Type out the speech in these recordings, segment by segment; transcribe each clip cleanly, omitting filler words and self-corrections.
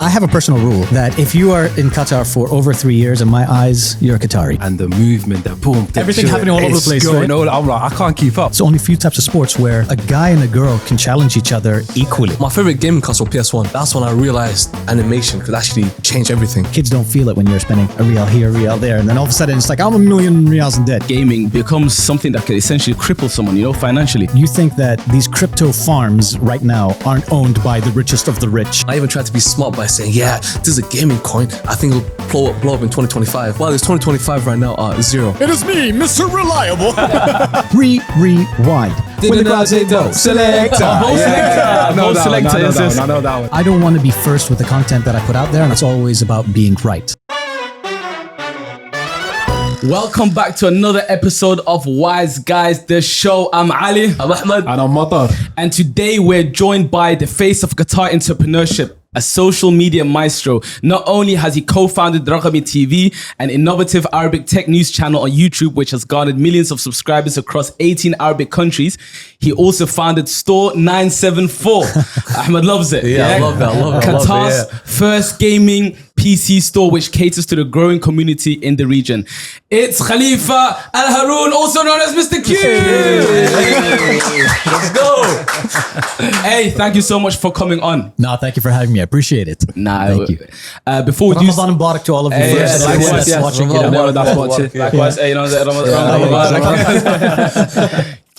I have a personal rule that if you are in Qatar for over 3 years, in my eyes, you're a Qatari. And the movement, the boom, everything happening all over the place, right? I'm like, I can't keep up. It's only a few types of sports where a guy and a girl can challenge each other equally. My favorite gaming console, PS1. That's when I realized animation could actually change everything. Kids don't feel it when you're spending a real here, a real there, and then all of a sudden it's like, I'm $1,000,000 in debt. Gaming becomes something that can essentially cripple someone, financially. You think that these crypto farms right now aren't owned by the richest of the rich? I even tried to be smart by saying, yeah, this is a gaming coin. I think it'll blow up in 2025. Well, it's 2025 right now, 0. It is me, Mr. Reliable. Rewind. When the crowd say dope, selector. No selector. I know that one. I don't want to be first with the content that I put out there, and it's always about being right. Welcome back to another episode of Wise Guys, the show. I'm Ali. I'm Ahmed. And I'm Matar. And today we're joined by the face of Qatar entrepreneurship, a social media maestro. Not only has he co-founded Raqami TV, an innovative Arabic tech news channel on YouTube, which has garnered millions of subscribers across 18 Arabic countries, he also founded Store 974. Ahmed loves it. Yeah, I love that. Qatar's first gaming PC store, which caters to the growing community in the region. It's Khalifa Al Haroon, also known as Mr. Q. Let's go. Hey, thank you so much for coming on. No, thank you for having me. I appreciate it. Thank you. Before we do, Ramadan Mubarak to all of you. Yes, Everyone that's watching, Likewise, hey,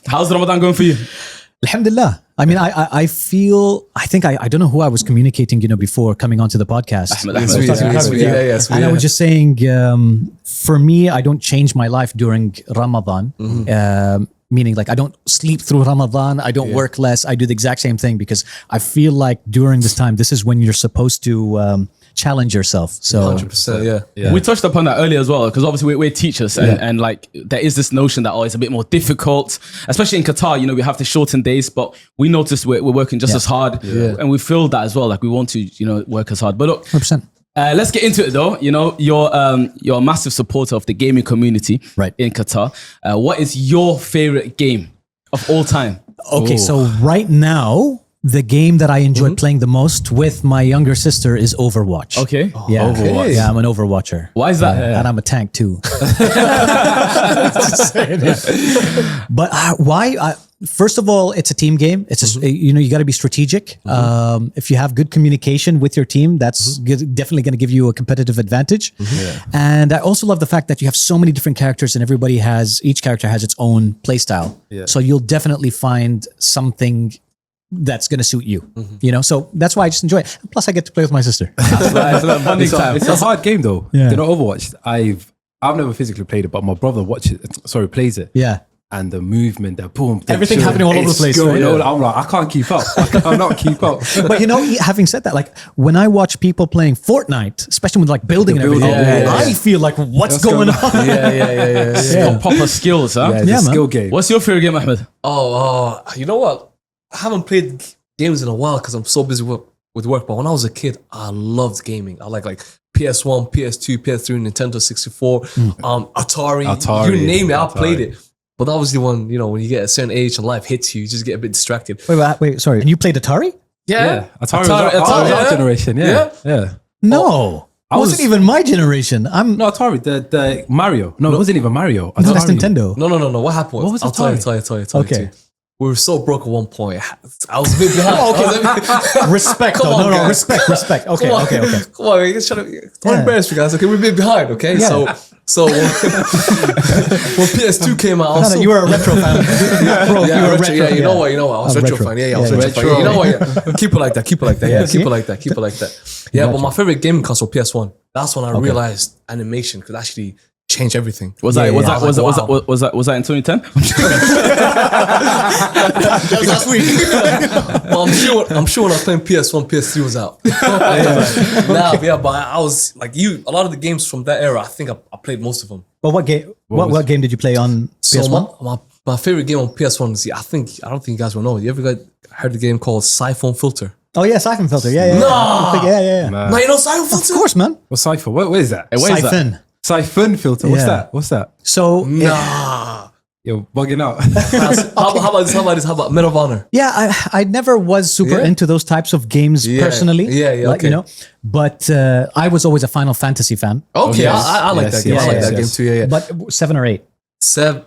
how's Ramadan going for you? Alhamdulillah. I mean, I feel, I don't know who I was communicating, before coming onto the podcast. Ahmed. And I was just saying, for me, I don't change my life during Ramadan. Meaning like I don't sleep through Ramadan. I don't work less. I do the exact same thing because I feel like during this time, this is when you're supposed to challenge yourself. So 100%, yeah. We touched upon that earlier as well, because obviously we're teachers and like there is this notion that it's a bit more difficult, especially in Qatar, we have to shorten days, but we notice we're working just as hard and we feel that as well. Like we want to, work as hard, but look, 100%. Let's get into it though. You're a massive supporter of the gaming community in Qatar. What is your favorite game of all time? Okay, so right now, the game that I enjoy playing the most with my younger sister is Overwatch. Okay. Yeah. Overwatch. Yeah, I'm an Overwatcher. Why is that? And I'm a tank too. But why? First of all, it's a team game. It's you got to be strategic. If you have good communication with your team, that's definitely going to give you a competitive advantage. And I also love the fact that you have so many different characters, and each character has its own play style. So you'll definitely find something that's going to suit you, so that's why I just enjoy it. Plus I get to play with my sister. It's a hard game though. Yeah. Overwatch, I've never physically played it, but my brother plays it. Yeah. And the movement, the boom, everything happening all over the place. Right? I'm like, I can't keep up. I cannot keep up. But having said that, like when I watch people playing Fortnite, especially with like building and everything, I feel like, what's going on? Yeah. Got proper skills, huh? Yeah, it's a skill game. What's your favorite game, Ahmed? You know what? I haven't played games in a while because I'm so busy with work. But when I was a kid, I loved gaming. I like PS1, PS2, PS3, Nintendo 64, Atari. You name it, I played it. But obviously when you get a certain age and life hits you, you just get a bit distracted. Wait, sorry. And you played Atari? Yeah. Atari was our generation. Yeah. No. It wasn't even my generation. No, Atari, the Mario. No, it wasn't even Mario. No, that's Nintendo. No. What happened? What was I'll Atari? tell you. Okay. We were so broke at one point. I was a bit behind. Respect. Come on, guys. Respect. Okay. Come on, man. Don't embarrass me, guys. Okay, we're a bit behind. Okay, so when PS2 came out, you were a retro fan. You know what? I was a retro fan. Yeah, I was a retro fan. You know what? Keep it like that. Keep it like that. Yeah, but my favorite gaming console, PS1. That's when I realized animation could actually change everything. Was that in 2010? That was last week. Well, I'm sure when I was playing PS1, PS3 was out. But I was like you. A lot of the games from that era, I think I played most of them. But what game? What game did you play on PS1? So my favorite game on PS1 is I don't think you guys will know. You ever heard the game called Siphon Filter? Oh yeah, Siphon Filter. Yeah. Yeah. No, you know Siphon Filter? Of course, man. What's Siphon? What is that? Siphon. Siphon Filter. What's that? So nah. You're bugging out. How about Men of Honor? Yeah, I never was super into those types of games personally. Yeah, like, but I was always a Final Fantasy fan. Okay, I like that game. I like that game too. Yeah. But 7 or 8. 7.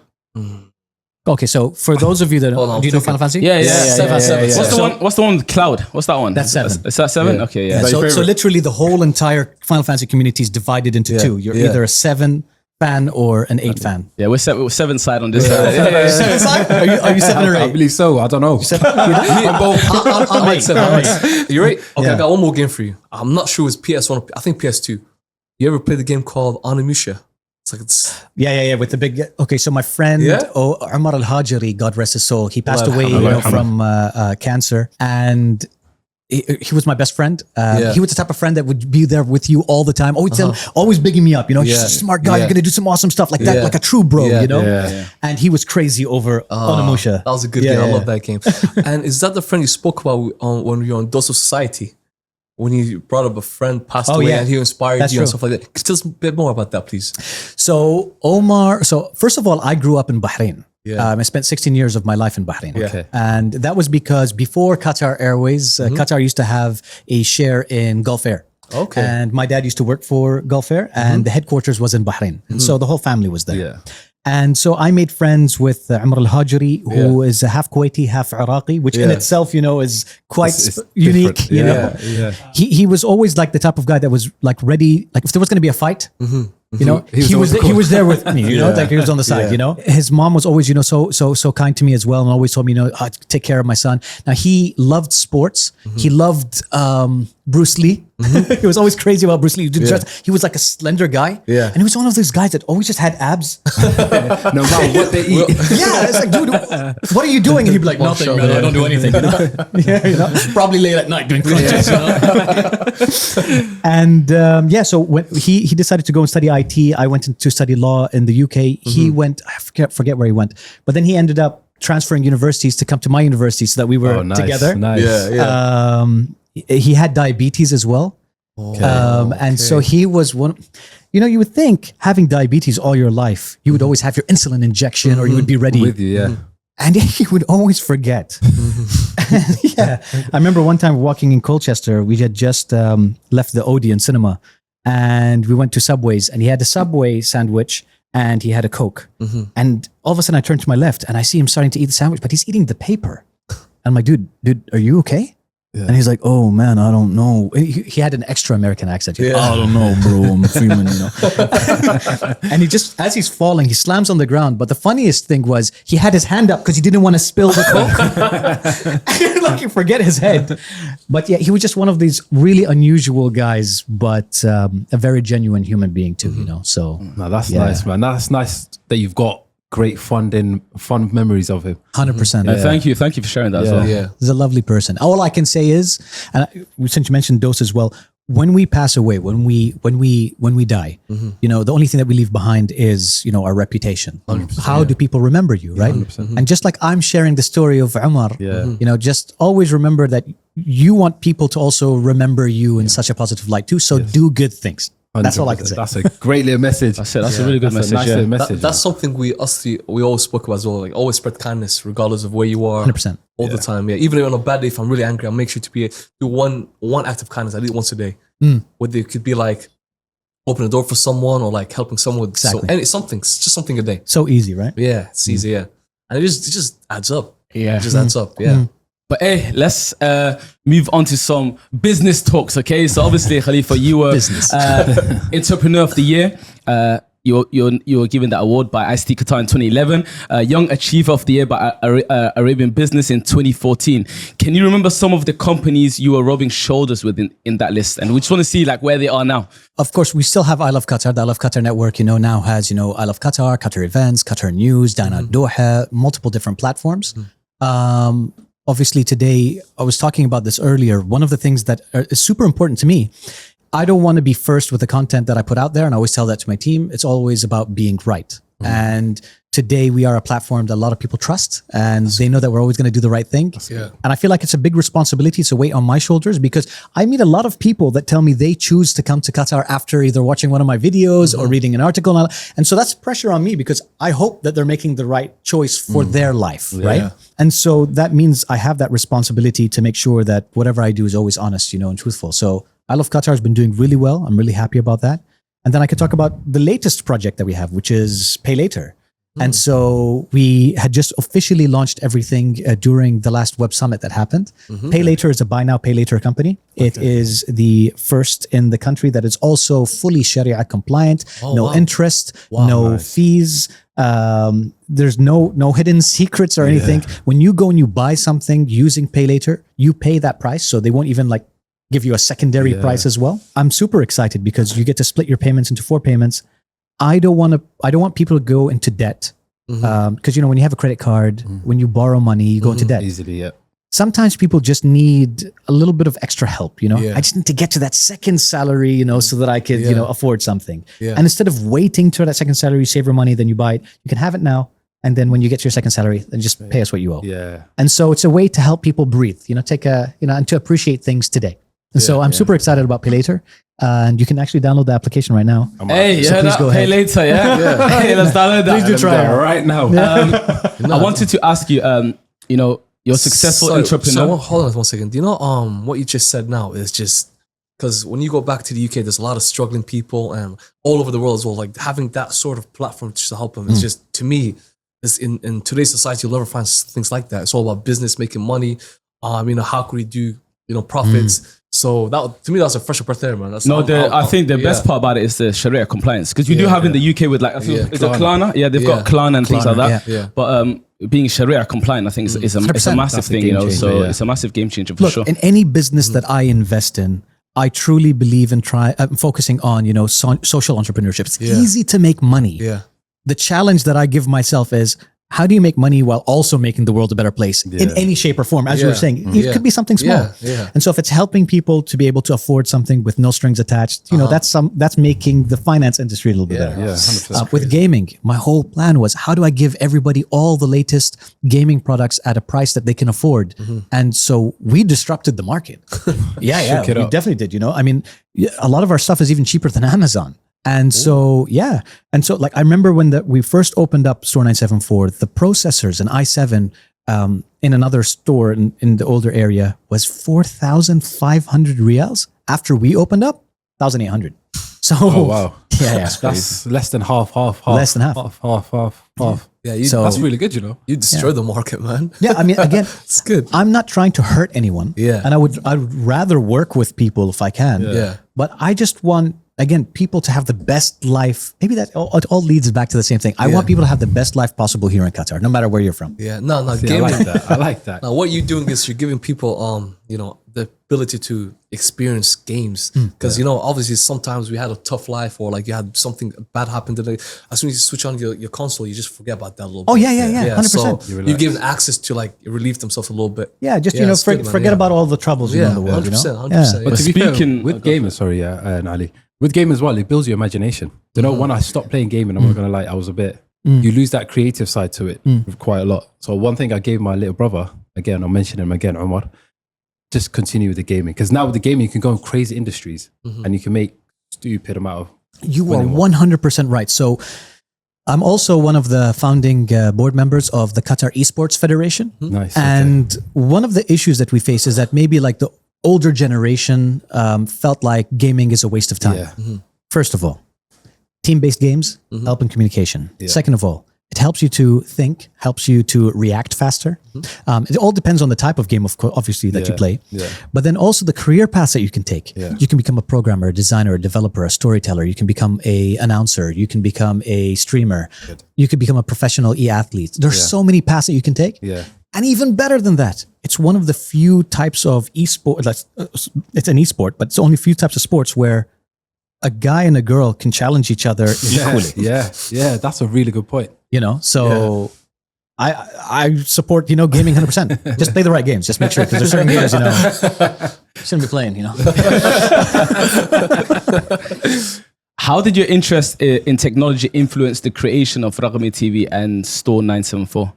Okay, so for those of you that do you know Final Fantasy? Yeah. Seven. What's the one with Cloud? What's that one? That's 7. Is that 7? Yeah. Okay, yeah. So literally the whole entire Final Fantasy community is divided into two. You're either a 7 fan or an 8 fan. Yeah, we're 7 side on this side. 7 side? Are you 7 or 8? I believe so. I don't know. I'm 8. You're 8? Okay, Yeah. I got one more game for you. I'm not sure it's PS1. I think PS2. You ever played the game called Onimusha? Yeah, with the big. Okay, so my friend Umar Al-Hajri, God rest his soul, he passed away from cancer, and he was my best friend. He was the type of friend that would be there with you all the time. Always bigging me up. He's a smart guy. You're gonna do some awesome stuff like that, like a true bro. And he was crazy over Onimusha. That was a good game. I love that game. And is that the friend you spoke about when we were on Dose of Society? When you brought up a friend passed away and he inspired you and stuff like that. Could you tell us a bit more about that, please? So Omar, first of all, I grew up in Bahrain. I spent 16 years of my life in Bahrain. Okay. And that was because before Qatar Airways, Qatar used to have a share in Gulf Air. Okay. And my dad used to work for Gulf Air and the headquarters was in Bahrain. And so the whole family was there. Yeah. And so I made friends with Umar Al-Hajri, who is half Kuwaiti, half Iraqi, which in itself, is quite unique. He was always like the type of guy that was like ready, like if there was going to be a fight, he was there with me, like he was on the side, His mom was always, so kind to me as well and always told me, take care of my son. Now he loved sports. He loved Bruce Lee. He was always crazy about Bruce Lee. He was like a slender guy. And he was one of those guys that always just had abs. No matter what they eat. It's like, dude, what are you doing? And he'd be like, nothing, man. I don't do anything. Probably late at night doing crunches. And so when he decided to go and study IT, I went to study law in the UK. He went, I forget where he went, but then he ended up transferring universities to come to my university so that we were together. Nice. He had diabetes as well. So he was one, you would think having diabetes all your life, you would always have your insulin injection or you would be ready. With you, And he would always forget. I remember one time walking in Colchester, we had just left the Odeon cinema and we went to Subway's and he had a Subway sandwich and he had a Coke. And all of a sudden I turned to my left and I see him starting to eat the sandwich, but he's eating the paper. And I'm like, dude, are you okay? And he's like, oh man, I don't know. He had an extra American accent. Like, I don't know, bro. I'm fuming, And he just, as he's falling, he slams on the ground. But the funniest thing was he had his hand up because he didn't want to spill the Coke. Like, you forget his head. But yeah, he was just one of these really unusual guys, but a very genuine human being too, So no, that's nice, man. That's nice that you've got great fun memories of him. 100%. Thank you for sharing that as well. He's a lovely person. All I can say is, and since you mentioned Dose as well, when we pass away, when we die, the only thing that we leave behind is our reputation. How do people remember you, right? 100%. And just like I'm sharing the story of Umar, just always remember that you want people to also remember you in such a positive light too. So do good things. 100%. That's all I can say. That's a great little message. That's a really good message. Nice little message. That's something we always spoke about as well. Like always spread kindness regardless of where you are. 100%. All the time. Yeah. Even on a bad day, if I'm really angry, I'll make sure to do one act of kindness at least once a day. Whether it could be like open a door for someone or like helping someone with just something a day. So easy, right? Yeah, it's easy. Yeah, and it just adds up. Yeah, it just adds up. Yeah. But hey, let's move on to some business talks, okay? So obviously, Khalifa, you were Entrepreneur of the Year. You were given that award by ICT Qatar in 2011. Young Achiever of the Year by Arabian Business in 2014. Can you remember some of the companies you were rubbing shoulders with in that list? And we just want to see like where they are now. Of course, we still have I Love Qatar. The I Love Qatar network, now has, I Love Qatar, Qatar Events, Qatar News, Dana Doha, multiple different platforms. Obviously, today, I was talking about this earlier. One of the things that is super important to me, I don't want to be first with the content that I put out there. And I always tell that to my team. It's always about being right. And today we are a platform that a lot of people trust, and they know that we're always going to do the right thing. Yeah. And I feel like it's a big responsibility. It's a weight on my shoulders because I meet a lot of people that tell me they choose to come to Qatar after either watching one of my videos or reading an article. And so that's pressure on me because I hope that they're making the right choice for their life, right? And so that means I have that responsibility to make sure that whatever I do is always honest, and truthful. So I Love Qatar has been doing really well. I'm really happy about that. And then I could talk about the latest project that we have, which is Pay Later. And so we had just officially launched everything during the last web summit that happened. Pay Later is a buy now, pay later company. It is the first in the country that is also fully Sharia compliant, no interest, no fees. There's no hidden secrets or anything. When you go and you buy something using Pay Later, you pay that price. So they won't even give you a secondary price as well. I'm super excited because you get to split your payments into 4 payments. I don't want people to go into debt because when you have a credit card, when you borrow money, you go into debt easily. Yeah. Sometimes people just need a little bit of extra help. I just need to get to that second salary, so that I could afford something. And instead of waiting till that second salary, you save your money, then you buy it. You can have it now, and then when you get to your second salary, then just pay us what you owe. Yeah. And And so it's a way to help people breathe. Take and to appreciate things today. And so I'm super excited about Pay Later. And you can actually download the application right now. Hey, you So heard please that? go Pay ahead. later, yeah? Hey, let's download that. Please do try it. right now. I wanted to ask you, you're a successful entrepreneur. Hold on 1 second. Do you know what you just said now is just because when you go back to the UK, there's a lot of struggling people and all over the world as well. Like having that sort of platform to help them. It's just, to me, is in today's society, you'll never find things like that. It's all about business, making money. How can we do profits? So that, to me, that's a fresh breath there, man. That's I think the best part about it is the Sharia compliance because you do have in the UK with is it Klarna? Yeah, they've got Klarna and things like that. Yeah. But being Sharia compliant, I think is a massive thing. It's a massive game changer for sure. In any business that I invest in, I truly believe in focusing on social entrepreneurship. It's easy to make money. Yeah. The challenge that I give myself is, how do you make money while also making the world a better place in any shape or form? As you were saying, it could be something small. And so if it's helping people to be able to afford something with no strings attached, that's making the finance industry a little bit better. Yeah, 100%. With gaming, my whole plan was, how do I give everybody all the latest gaming products at a price that they can afford? And so we disrupted the market. We definitely did. I mean, a lot of our stuff is even cheaper than Amazon. And so, I remember when we first opened up Store 974, the processors, an i7 in another store in the older area was 4,500 riyals. After we opened up, 1,800. So, oh, wow. Yeah. That's less than half. Less than half. Half. Yeah, that's really good, You destroy the market, man. Yeah, I mean, again, it's good. I'm not trying to hurt anyone. Yeah. And I'd rather work with people if I can. Yeah. But I just want, again, people to have the best life. Maybe that all leads back to the same thing. I want people to have the best life possible here in Qatar, no matter where you're from. Yeah, no, gaming. I like that. Now, what you're doing is you're giving people, the ability to experience games. Because, obviously sometimes we had a tough life or you had something bad happen today. As soon as you switch on your console, you just forget about that a little bit. Oh, yeah, 100%. So you're giving access to relieve themselves a little bit. Yeah, just, forget about all the troubles in the world. 100%. Yeah. But to be fair, with gamers, and Ali, with gaming as well, it builds your imagination. When I stopped playing gaming, I'm not going to lie, I was a bit, you lose that creative side to it quite a lot. So one thing I gave my little brother, again, I'll mention him again, Omar, just continue with the gaming. Because now with the gaming, you can go in crazy industries and you can make stupid amount of... You are 100% right. So I'm also one of the founding board members of the Qatar Esports Federation. Nice. And one of the issues that we face is that maybe the older generation felt like gaming is a waste of time. Yeah. First of all, team-based games help in communication. Yeah. Second of all, it helps you to think, helps you to react faster. It all depends on the type of game, obviously, that you play. Yeah. But then also the career paths that you can take. Yeah. You can become a programmer, a designer, a developer, a storyteller. You can become an announcer. You can become a streamer. Good. You could become a professional e-athlete. There's so many paths that you can take. Yeah. And even better than that, it's one of the few types of esport. It's an esport, but it's only a few types of sports where a guy and a girl can challenge each other equally. Yeah. That's a really good point. So I support gaming 100%. Just play the right games. Just make sure, because there's certain games you shouldn't be playing. How did your interest in technology influence the creation of Raqami TV and Store 974?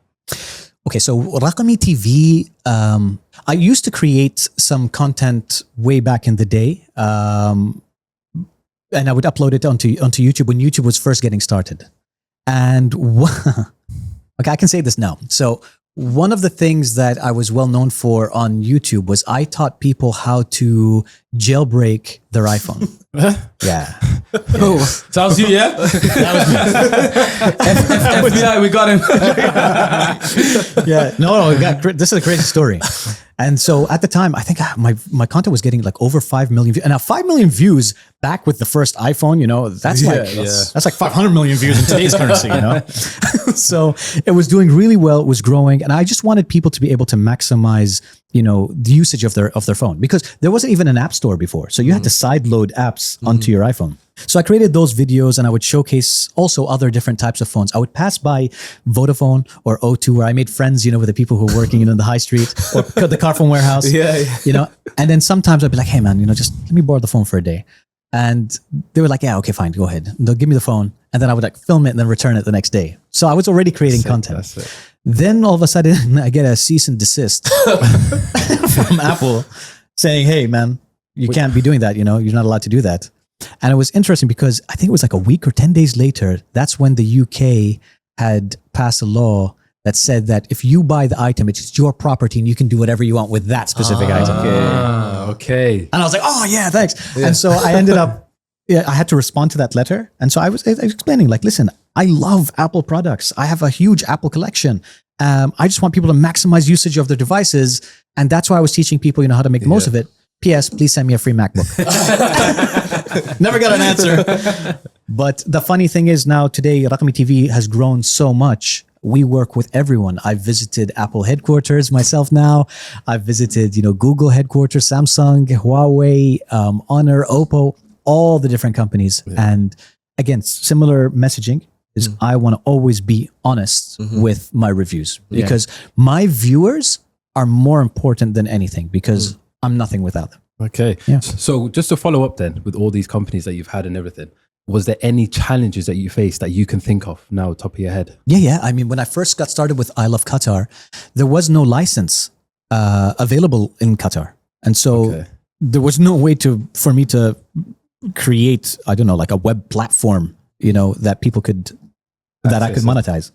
Okay, so Raqami TV, I used to create some content way back in the day, and I would upload it onto YouTube when YouTube was first getting started. And okay, I can say this now. So one of the things that I was well known for on YouTube was I taught people how to jailbreak their iPhone. Yeah. Oh, that was you, yeah? FBI, we got him. Yeah. No, this is a crazy story. And so at the time, I think my content was getting like over 5 million views. And now 5 million views back with the first iPhone, that's like 500 million views in today's currency, So it was doing really well. It was growing. And I just wanted people to be able to maximize, the usage of their phone, because there wasn't even an app store before. So you had to sideload apps onto your iPhone. So I created those videos and I would showcase also other different types of phones. I would pass by Vodafone or O2 where I made friends, with the people who were working in the high street or the car phone warehouse, and then sometimes I'd be like, hey man, just let me borrow the phone for a day. And they were like, yeah, okay, fine, go ahead. They'll give me the phone. And then I would like film it and then return it the next day. So I was already creating content. That's it. Then all of a sudden I get a cease and desist from Apple saying, hey man, you can't be doing that. You're not allowed to do that. And it was interesting because I think it was like a week or 10 days later, that's when the UK had passed a law that said that if you buy the item, it's your property and you can do whatever you want with that specific item. Okay. And I was like, oh yeah, thanks. Yeah. And so I ended up, I had to respond to that letter. And so I was explaining like, listen, I love Apple products. I have a huge Apple collection. I just want people to maximize usage of their devices. And that's why I was teaching people, how to make the most of it. P.S. Please send me a free MacBook. Never got an answer. But the funny thing is now today, Raqami TV has grown so much. We work with everyone. I've visited Apple headquarters myself now. I've visited, Google headquarters, Samsung, Huawei, Honor, Oppo, all the different companies. Yeah. And again, similar messaging is I want to always be honest with my reviews because my viewers are more important than anything because I'm nothing without them. Okay. Yeah. So just to follow up then with all these companies that you've had and everything, was there any challenges that you faced that you can think of now, top of your head? Yeah. I mean, when I first got started with I Love Qatar, there was no license available in Qatar. And so there was no way for me to create, I don't know, like a web platform, that people could, that I could monetize.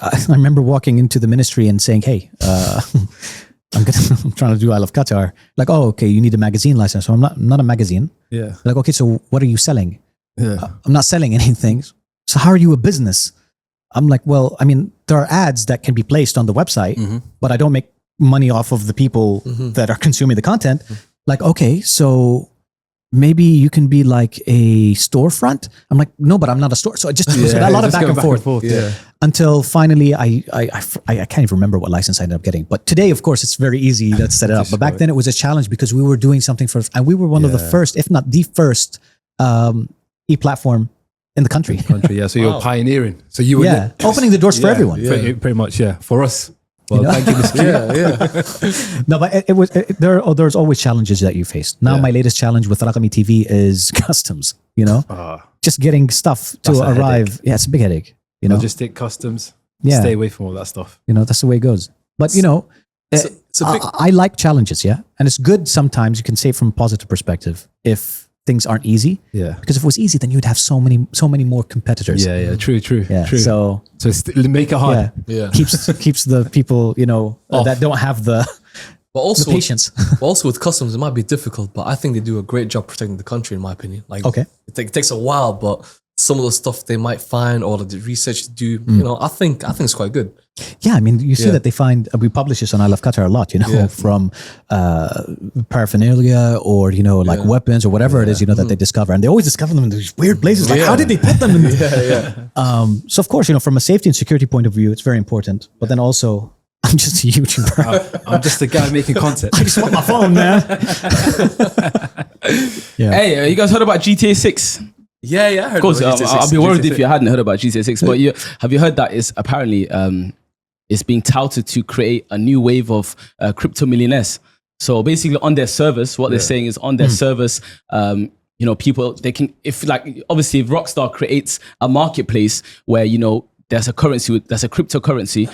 I remember walking into the ministry and saying, hey, I'm trying to do I Love Qatar. Like, oh, okay, you need a magazine license. So I'm not a magazine. Yeah. Like, okay, so what are you selling? Yeah. I'm not selling anything. So how are you a business? I'm like, well, I mean, there are ads that can be placed on the website, but I don't make money off of the people that are consuming the content. Like, okay, so maybe you can be like a storefront. I'm like, no, but I'm not a store. So I just a lot of back and forth. Yeah. Until finally, I can't even remember what license I ended up getting. But today, of course, it's very easy to set it up. But back then, it was a challenge because we were doing something first, and we were one of the first, if not the first, e-platform in the country. Yeah. So you're pioneering. So you were opening the doors for everyone. Yeah. Pretty much, yeah. For us. Well, thank you, Mr. No, but there's always challenges that you face. Now, my latest challenge with Raqami TV is customs. Just getting stuff to arrive. Yeah, it's a big headache. Logistic, customs. Yeah, stay away from all that stuff. That's the way it goes. But I like challenges. Yeah, and it's good sometimes. You can say it from a positive perspective if things aren't easy. Yeah, because if it was easy, then you'd have so many more competitors. Yeah, true. Yeah, true. So make it hard. Yeah. keeps the people that don't have the patience. Also with customs, it might be difficult, but I think they do a great job protecting the country, in my opinion. Like, it takes a while, but some of the stuff they might find or the research to do, I think it's quite good. Yeah, I mean, you see that they find, we publish this on I Love Qatar a lot, from paraphernalia or, like weapons or whatever it is, that they discover. And they always discover them in these weird places. Like, how did they put them in? So of course, from a safety and security point of view, it's very important. But then also, I'm just a YouTuber. I'm just a guy making content. I just want my phone, man. Hey, you guys heard about GTA 6? Yeah, I heard. Of course, I'll be worried if you hadn't heard about GTA 6. But have you heard that it's apparently it's being touted to create a new wave of crypto millionaires? So basically, on their servers, what they're saying is on their servers, you know, people, they can, if like, obviously if Rockstar creates a marketplace where, you know, there's a currency, there's a cryptocurrency,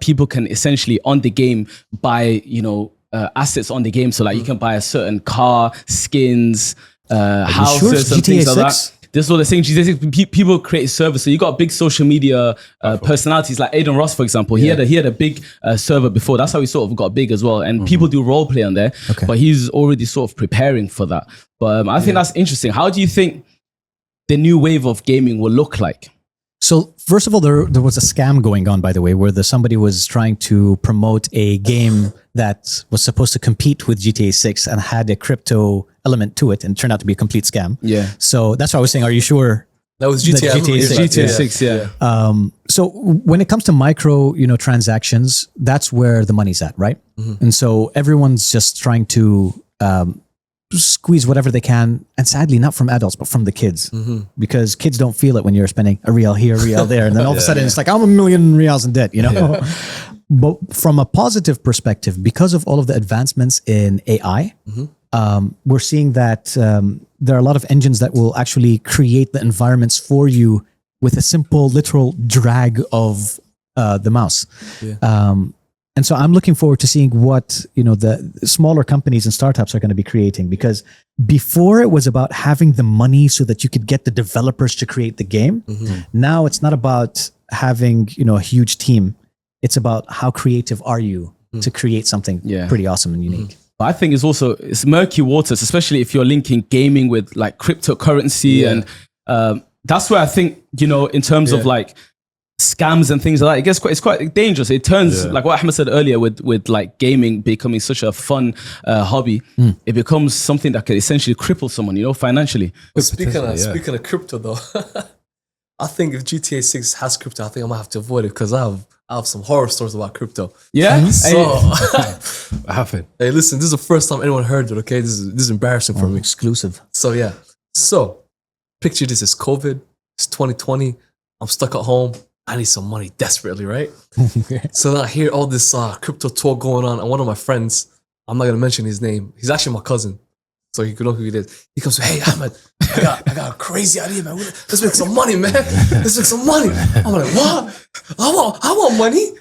people can essentially on the game buy, you know, assets on the game. So like you can buy a certain car, skins, houses and things like that. This is what they're saying. People create servers. So you got big social media personalities like Aiden Ross, for example. He had a big server before. That's how he sort of got big as well. And people do role play on there, but he's already sort of preparing for that. But I think that's interesting. How do you think the new wave of gaming will look like? So first of all, there was a scam going on, by the way, where somebody was trying to promote a game that was supposed to compete with GTA 6 and had a crypto element to it, and it turned out to be a complete scam. Yeah. So that's why I was saying, are you sure? That was GTA, GTA 6, yeah. So when it comes to micro, you know, transactions, that's where the money's at, right? And so everyone's just trying to squeeze whatever they can, and sadly not from adults but from the kids, because kids don't feel it when you're spending a real here, a real there, and then all of a sudden it's like I'm $1 million in debt, you know. But from a positive perspective, because of all of the advancements in AI, we're seeing that there are a lot of engines that will actually create the environments for you with a simple literal drag of the mouse. And so I'm looking forward to seeing what, you know, the smaller companies and startups are going to be creating, because before it was about having the money so that you could get the developers to create the game. Now it's not about having, you know, a huge team. It's about how creative are you to create something pretty awesome and unique. But I think it's murky waters, especially if you're linking gaming with like cryptocurrency. And that's where I think, you know, in terms of like scams and things like that, it's quite dangerous. It turns, like what Ahmed said earlier, with like gaming becoming such a fun hobby, it becomes something that could essentially cripple someone, you know, financially. Speaking of crypto though, I think if GTA 6 has crypto, I think I might have to avoid it, because I have some horror stories about crypto. Yeah. So What happened? hey, listen, this is the first time anyone heard it. Okay, this is embarrassing for me. Exclusive. So yeah, so picture this: it's COVID, it's 2020. I'm stuck at home. I need some money desperately, right? So then I hear all this crypto talk going on, and one of my friends, I'm not gonna mention his name, he's actually my cousin, so you can know who he is. He comes, hey Ahmed, I got a crazy idea, man. Let's make some money, man. Let's make some money. I'm like, what? I want money.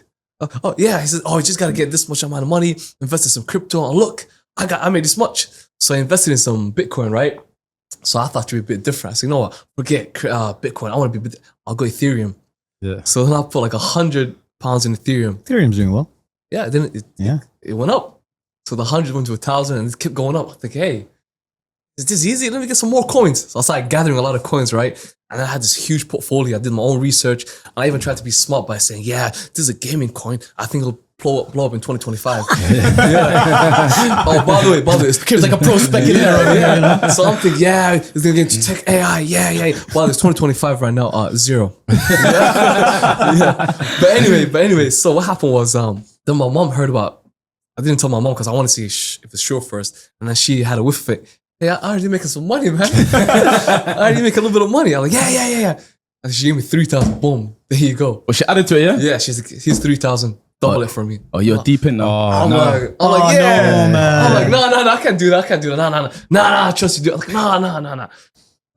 Oh yeah, he says, oh, you just gotta get this much amount of money, invest in some crypto, and look, I made this much. So I invested in some Bitcoin, right? So I thought it would be a bit different. I said, you know what? Forget Bitcoin. I'll go Ethereum. Yeah. So then I put like £100 in Ethereum. Ethereum's doing well. Yeah. Then it went up. So the 100 went to 1,000, and it kept going up. I think, hey, is this easy? Let me get some more coins. So I started gathering a lot of coins, right? And I had this huge portfolio. I did my own research. And I even tried to be smart by saying, yeah, this is a gaming coin. I think it'll blow up in 2025. Oh, by the way, it's like a pro speculator. So I'm thinking, yeah, it's gonna get into tech AI. Yeah. Well, it's 2025 right now. 0. But anyway, so what happened was, then my mom heard about. I didn't tell my mom because I want to see if it's sure first. And then she had a whiff of it. Hey, I already making some money, man. I already make a little bit of money. I'm like, yeah. And she gave me 3,000. Boom, there you go. Well, she added to it, yeah? Yeah, here's 3,000. Double it for me. Oh, you're deep in now. I'm like, yeah. No, man. I'm like, no, I can't do that. No, I trust you. Do it. I'm like, no.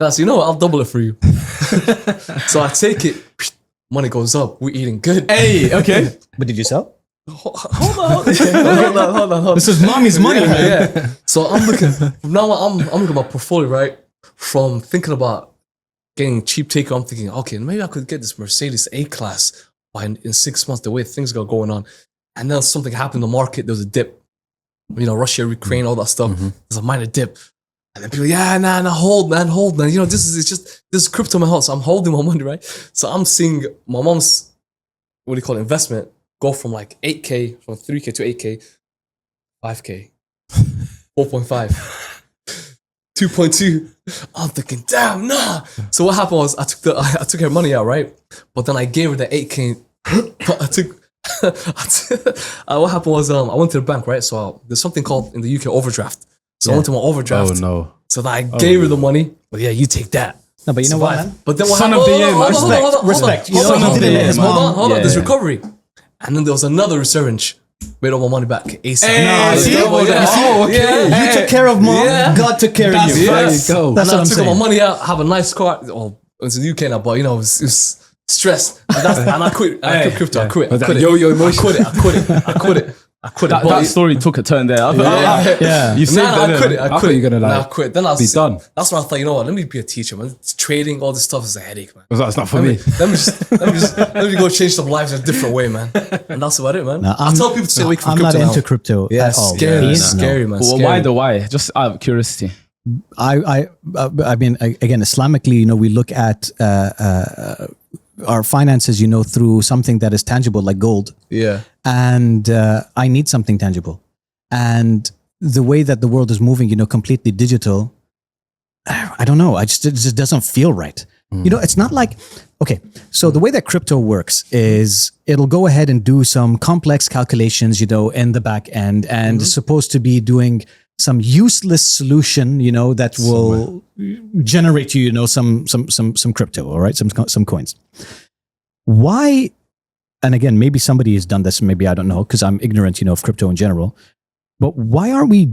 That's, you know what? I'll double it for you. So I take it. Money goes up. We're eating good. Hey, okay. But did you sell? Hold on. This is mommy's money, man. Yeah. So I'm looking. From now on, I'm looking at my portfolio, right? From thinking about getting cheap takeout, I'm thinking, okay, maybe I could get this Mercedes A-Class in 6 months, the way things got going on. And then something happened in the market. There was a dip. You know, Russia, Ukraine, all that stuff. There's a minor dip. And then people, hold, man. You know, this is crypto, my house. So I'm holding my money, right? So I'm seeing my mom's, investment go from like 8K, from 3K to 8K, 5K, 4.5, 2.2. I'm thinking, damn, nah. So what happened was I took her money out, right? But then I gave her the 8K. What happened was I went to the bank, right? So there's something called in the UK overdraft. So I went to my overdraft. Oh no. So then I gave her the money. But yeah, you take that. No, but you know what, man? But then what Son happened? of the year, man. Respect. Hold on. Hold on. There's recovery. And then there was another resurgence. made all my money back ASAP. Hey, see? Yeah. You took care of mom, Yeah. God took care of That's you. right. There you go. That's And what I I'm took all saying. my money out, have a nice car. Well, it's in the UK now, but you know, it was stress. And I quit. I quit crypto. I quit. I But quit that it. yo-yo emotion. I quit it. That But story took a turn there. Yeah. You saved I it. quit it. I I thought quit you were gonna, it. like, I quit. Then I was be done. That's when I thought, you know what? Let me be a teacher, man. Trading, all this stuff is a headache, man. That's not for me. Let me go change some lives in a different way, man. And that's about it, man. No, I tell people to stay away from I'm crypto not into now. crypto Yeah, at all. scary, Ian? scary, man. Well, scary. why the why? Just out of curiosity. I mean, again, Islamically, you know, we look at our finances, you know, through something that is tangible, like gold. Yeah. And I need something tangible. And the way that the world is moving, you know, completely digital, I don't know. It just doesn't feel right. You know, it's not like, okay, so the way that crypto works is it'll go ahead and do some complex calculations, you know, in the back end, and it's supposed to be doing some useless solution, you know, that will generate you, you know, some crypto, all right, some coins. Why? And again, maybe somebody has done this, maybe I don't know, because I'm ignorant, you know, of crypto in general. But why aren't we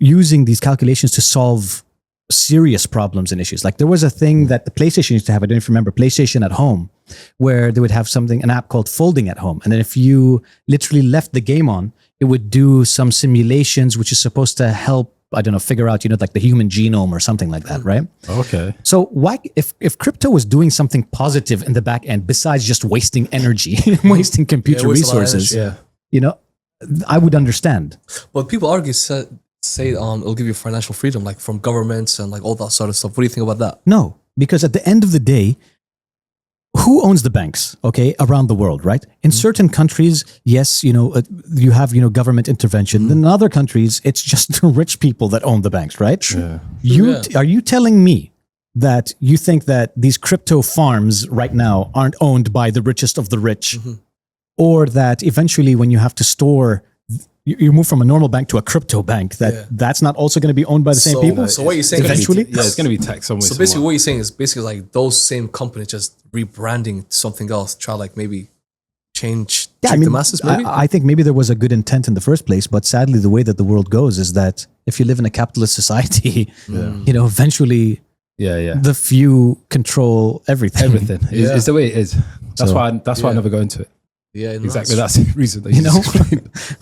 using these calculations to solve serious problems and issues? Like there was a thing that the PlayStation used to have, I don't even remember, PlayStation at Home, where they would have an app called Folding at Home. And then if you literally left the game on, it would do some simulations, which is supposed to help, I don't know, figure out, you know, like the human genome or something like that, right? Okay. So why, if crypto was doing something positive in the back end, besides just wasting energy, wasting computer waste a lot of resources, energy, yeah. you know, I would understand. But people argue, say it'll give you financial freedom, like from governments and like all that sort of stuff. What do you think about that? No, because at the end of the day, who owns the banks, okay, around the world, right? In certain countries, yes, you know, you have, you know, government intervention. In other countries, it's just the rich people that own the banks, right? Yeah. Are you telling me that you think that these crypto farms right now aren't owned by the richest of the rich? Or that eventually when you have to store, you move from a normal bank to a crypto bank, that's not also going to be owned by the same people? So what you're saying eventually? Yeah, it's going to be taxed somewhere. So basically what you're saying is basically like those same companies just rebranding to something else, try like maybe trick the masses maybe? I think maybe there was a good intent in the first place, but sadly the way that the world goes is that if you live in a capitalist society, you know, eventually the few control everything. Everything. It's the way it is. That's why I never go into it. Yeah, no, Exactly. That's the reason that You know,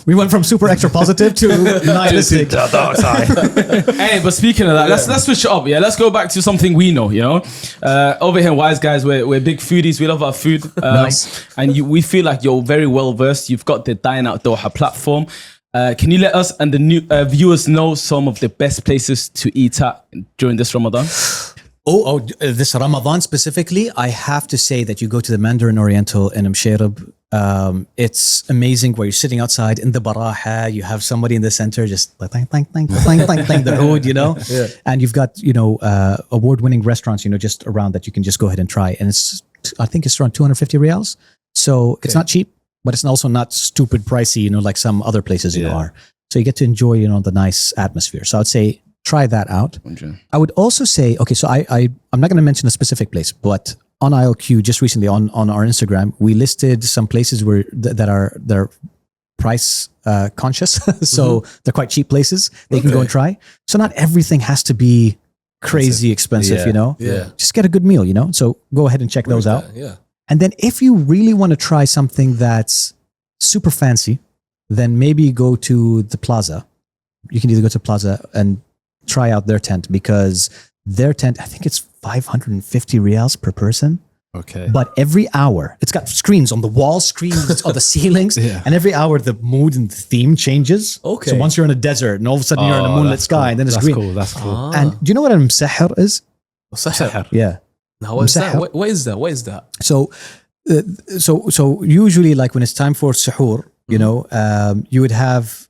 we went from super extra positive to nihilistic. Hey, but speaking of that, let's switch it up. Yeah, let's go back to something we know. You know, over here, in Wise Guys, we're big foodies. We love our food, and we feel like you're very well versed. You've got the Dine Out Doha platform. Can you let us and the new viewers know some of the best places to eat at during this Ramadan? This Ramadan specifically, I have to say that you go to the Mandarin Oriental in Msheirab. It's amazing where you're sitting outside in the baraha, you have somebody in the center just the hood, you know, and you've got, you know, award-winning restaurants, you know, just around that you can just go ahead and try. And I think it's around 250 riyals. So it's not cheap, but it's also not stupid pricey, you know, like some other places, you know, are. So you get to enjoy, you know, the nice atmosphere. So I'd say try that out. I would also say, okay, so I'm not going to mention a specific place, but on ILQ just recently on our Instagram, we listed some places where that are price conscious. So they're quite cheap places that you can go and try. So not everything has to be crazy expensive, you know? Yeah. Just get a good meal, you know? So go ahead and check those out. Yeah. And then if you really want to try something that's super fancy, then maybe go to the Plaza. You can either go to Plaza and try out their tent, because their tent, I think it's 550 riyals per person. Okay. But every hour, it's got screens on the wall, screens on the ceilings, and every hour the mood and the theme changes. Okay. So once you're in a desert and all of a sudden you're in a moonlit sky, and then it's that's green. cool. That's cool. And do you know what an msahar is? Sahar. Yeah. Now what is that? Msahar. What is that? What is that? So usually, like when it's time for suhoor, you know, you would have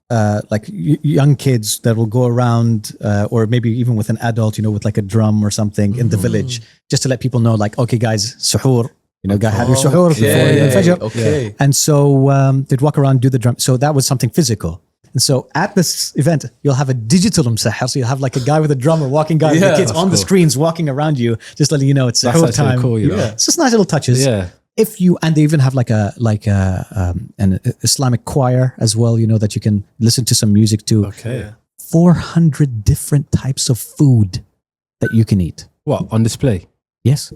like young kids that will go around, or maybe even with an adult, you know, with like a drum or something in the village, just to let people know, like, okay, guys, suhoor. You know, have your suhoor before Fajr. Okay. And so they'd walk around, do the drum. So that was something physical. And so at this event, you'll have a digital msahar. So you'll have like a guy with a drum or walking guy with the kids on the screens walking around you, just letting you know it's suhoor time. Cool, you know? It's just nice little touches. Yeah. and they even have an Islamic choir as well, you know, that you can listen to some music to. Okay. 400 different types of food that you can eat. What, on display? Yes.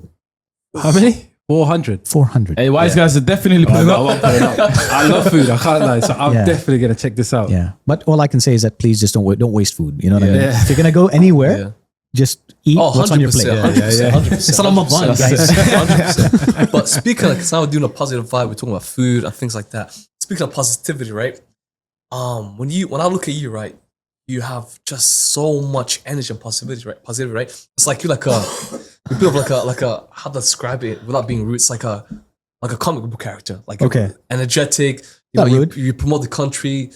How many? 400. 400. Hey, wise guys are definitely putting up. I love food. I can't lie. So I'm definitely going to check this out. Yeah. But all I can say is that please just don't waste food. You know what I mean? Yeah. If you're going to go anywhere, just eat what's on your plate. 100%. It's Ramadan, guys. 100%. But speaking of, because now we're doing a positive vibe, we're talking about food and things like that. Speaking of positivity, right? When I look at you, right, you have just so much energy and positivity, right? It's like you're you build like a how to describe it without being rude. It's like a comic book character, like energetic. You promote the country,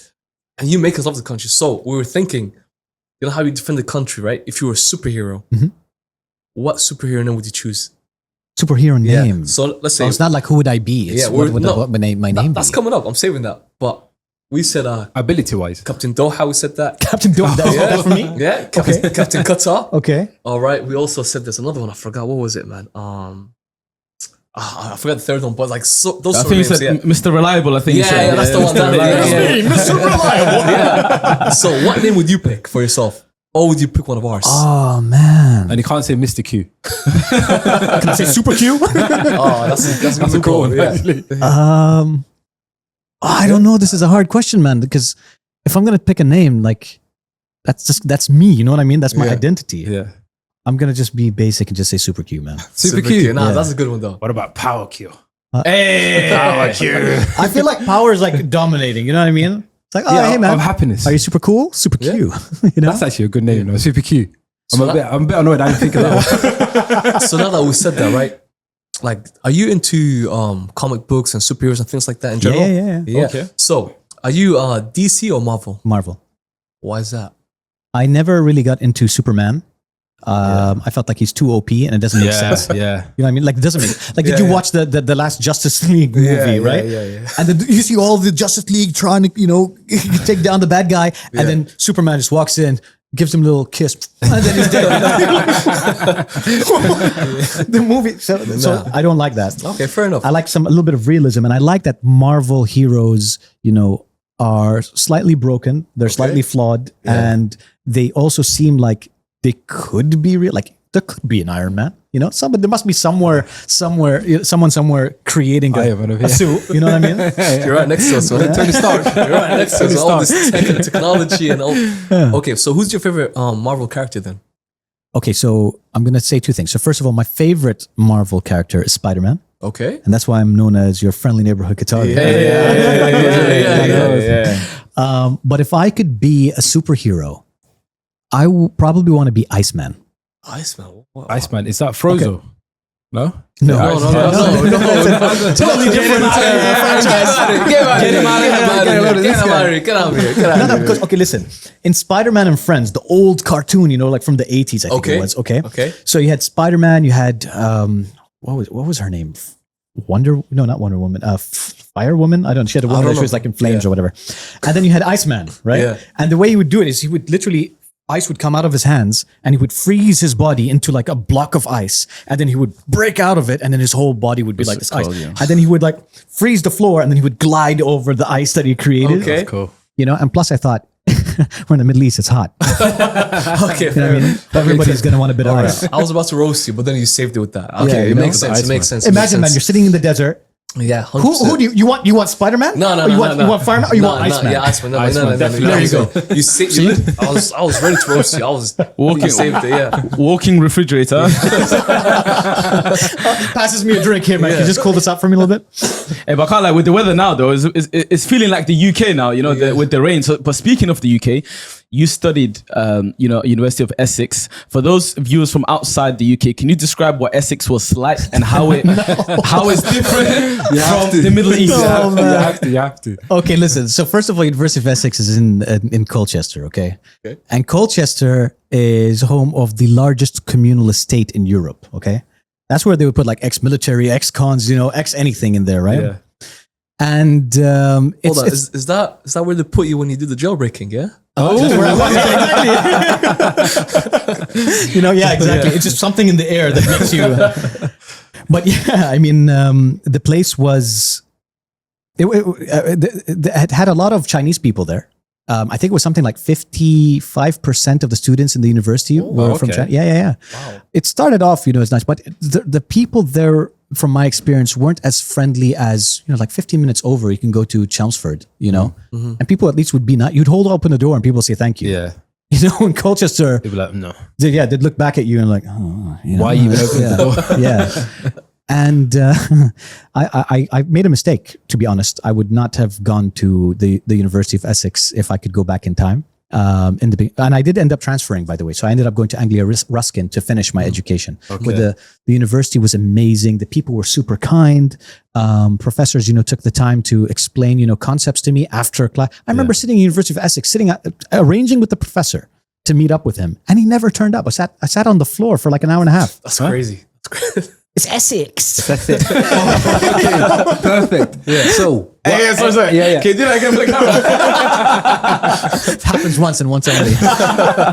and you make us love the country. So we were thinking, you know how you defend the country, right? If you were a superhero, what superhero name would you choose? Superhero name. So let's say it's not like who would I be? It's what my name that's be? coming up. I'm saving that, but. We said ability-wise. Captain Doha, we said that. Captain Doha, that's for me? Yeah, Captain Qatar. Okay. All right, we also said there's another one. I forgot. What was it, man? I forgot the third one, but like those I sort think you of names, said Mr. Reliable, I think you said. Yeah, that's the one. That's me, Mr. Reliable. Yeah. So what name would you pick for yourself? Or would you pick one of ours? Oh, man. And you can't say Mr. Q. Can I say Super Q? That's a cool one, actually. I don't know. This is a hard question, man, because if I'm going to pick a name, like that's me. You know what I mean? That's my identity. Yeah. I'm going to just be basic and just say Super Q, man. Super Q. Nah, that's a good one, though. What about Power Q? Hey! Power Q. I feel like power is like dominating. You know what I mean? It's like, hey, man. Of happiness. Are you super cool? Super Q. You know? That's actually a good name, though. Super Q. I'm a bit annoyed I didn't think of that one. So now that we said that, right? Like, are you into comic books and superheroes and things like that in general? Yeah. Okay. So, are you DC or Marvel? Marvel. Why is that? I never really got into Superman. I felt like he's too OP and it doesn't make sense. Yeah. You know what I mean? Like, it doesn't make did you watch the last Justice League movie, right? Yeah. And then you see all the Justice League trying to, take down the bad guy, and then Superman just walks in, gives him a little kiss, and then he's dead. The movie. So I don't like that. Okay, fair enough. I like a little bit of realism, and I like that Marvel heroes, are slightly broken. They're slightly flawed, and they also seem like they could be real. Like there could be an Iron Man. There must be someone somewhere creating a suit. You know what I mean? You're right next to us, man. Tony Stark. You're right next to us. All this tech and technology and all. Okay, so who's your favorite Marvel character then? Okay, so I'm gonna say two things. So first of all, my favorite Marvel character is Spider-Man. Okay. And that's why I'm known as your friendly neighborhood Qatari. Yeah. But if I could be a superhero, I would probably want to be Iceman. Iceman? What? Iceman, is that Frozo? Okay. No? No. Totally different franchise. Get him out of here. No, because, okay, listen. In Spider-Man and Friends, the old cartoon, like from the 80s, I think it was. Okay. So you had Spider-Man, you had, what was her name? Not Wonder Woman. Fire Woman? I don't know. She had a woman that was like in flames or whatever. And then you had Iceman, right? Yeah. And the way he would do it is he would literally, ice would come out of his hands and he would freeze his body into like a block of ice. And then he would break out of it and then his whole body would be like this ice. Yeah. And then he would like freeze the floor and then he would glide over the ice that he created. Okay. That's cool. And plus I thought, we're in the Middle East, it's hot. Okay, You know what I mean? Everybody's going to want a bit of ice. I was about to roast you, but then you saved it with that. Okay, it makes sense. It makes sense. Imagine, man, you're sitting in the desert. Yeah, 100%. Who do you want Spider-Man? No. You want Fireman or you want Iceman? Yeah, Iceman. No. There you go. You saved. I was ready to roast you. I was Walking, saved it. Yeah. Walking refrigerator. Passes me a drink here, man. Can you just cool this up for me a little bit? Hey, but I can't lie, with the weather now though, it's feeling like the UK now, with the rain. So, but speaking of the UK, you studied, University of Essex. For those viewers from outside the UK, can you describe what Essex was like and how it's different from the Middle East? You have to. Okay, listen. So first of all, University of Essex is in Colchester, okay? And Colchester is home of the largest communal estate in Europe, okay? That's where they would put like ex-military, ex-cons, ex-anything in there, right? Yeah. And Hold on, is that where they put you when you did the jailbreaking? Yeah. That's where I was, exactly. Exactly. It's just something in the air that makes you. But yeah, I mean, the place was, it had a lot of Chinese people there. I think it was something like 55% of the students in the university were from China. Yeah. Wow. It started off, it's nice, but the people there, from my experience, weren't as friendly as, like 15 minutes over, you can go to Chelmsford, and people at least would be not, you'd hold open the door and people say thank you. Yeah. In Colchester, They'd be like, no. they'd look back at you and like, oh, Why you even open the door? Yeah. And I made a mistake, to be honest. I would not have gone to the University of Essex if I could go back in time. And I did end up transferring, by the way. So I ended up going to Anglia Ruskin to finish my education. Okay. But the university was amazing. The people were super kind. Professors, took the time to explain, concepts to me after class. I remember sitting in University of Essex, arranging with the professor to meet up with him, and he never turned up. I sat on the floor for like an hour and a half. That's crazy. That's crazy. It's Essex. That's it. Okay. Perfect. Yeah. So. Hey, sorry. Yeah. Can you do that again for the camera? It happens once and once only.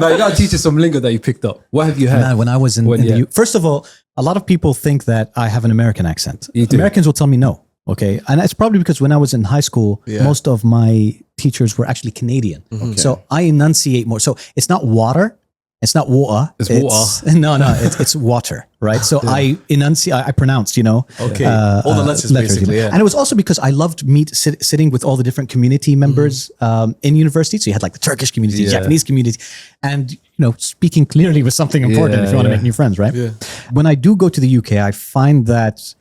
No, you gotta teach us some lingo that you picked up. What have you had? Man, when I was in the U, first of all, a lot of people think that I have an American accent. You do. Americans will tell me no. Okay. And it's probably because when I was in high school, most of my teachers were actually Canadian. Okay. So I enunciate more. So it's not water. It's not water. It's water. No, it's water, right? So I enunciate, I pronounced, Okay. All the letters basically, yeah. And it was also because I loved sitting with all the different community members in university. So you had like the Turkish community, Japanese community, and speaking clearly was something important if you want to make new friends, right? Yeah. When I do go to the UK, I find that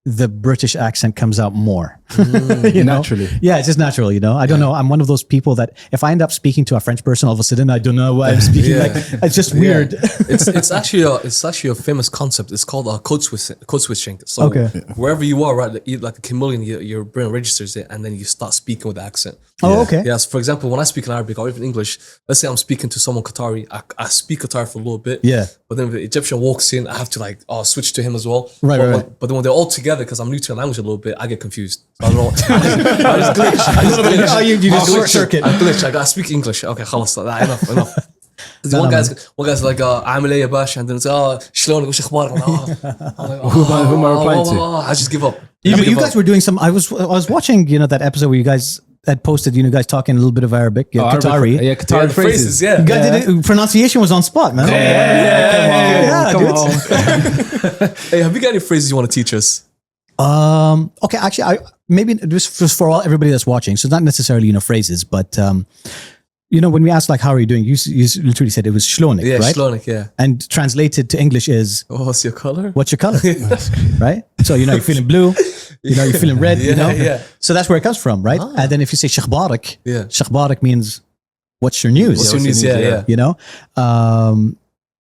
the British accent comes out more. Naturally. Yeah, it's just natural, I don't know. I'm one of those people that if I end up speaking to a French person, all of a sudden I don't know what I'm speaking like. It's just weird. It's actually a famous concept. It's called code switching. So wherever you are, right, like a chameleon, your brain registers it and then you start speaking with the accent. Oh, okay. Yes. For example, when I speak in Arabic or even English, let's say I'm speaking to someone Qatari, I speak Qatari for a little bit. Yeah. But then if the Egyptian walks in, I have to switch to him as well. Right. But then when they're all together, because I'm new to the language a little bit, I get confused. So I don't know. I just glitch. Oh, you just short circuit. I glitch. I speak English. Okay, خلاص. Enough. One guy's like, عامل ايه يا باشا? And then it's, شلونك وش اخبارك? Who am I replying to? I just give up. You guys were doing some. I was watching, that episode where you guys had posted, guys talking a little bit of Arabic, Qatari. Yeah, Qatari phrases. Yeah. You guys did it, pronunciation was on spot, man. Come on. Hey, have you got any phrases you want to teach us? Okay, actually, maybe just for everybody that's watching. So not necessarily phrases, but when we asked like how are you doing, you literally said it was shlonik, Yeah, right? shlonik, yeah. And translated to English is What's your color? what's your color, right? So you're feeling blue, you're feeling red, Yeah. So that's where it comes from, right? And then if you say shakhbarak, shakhbarak means what's your news? What's your news? Yeah.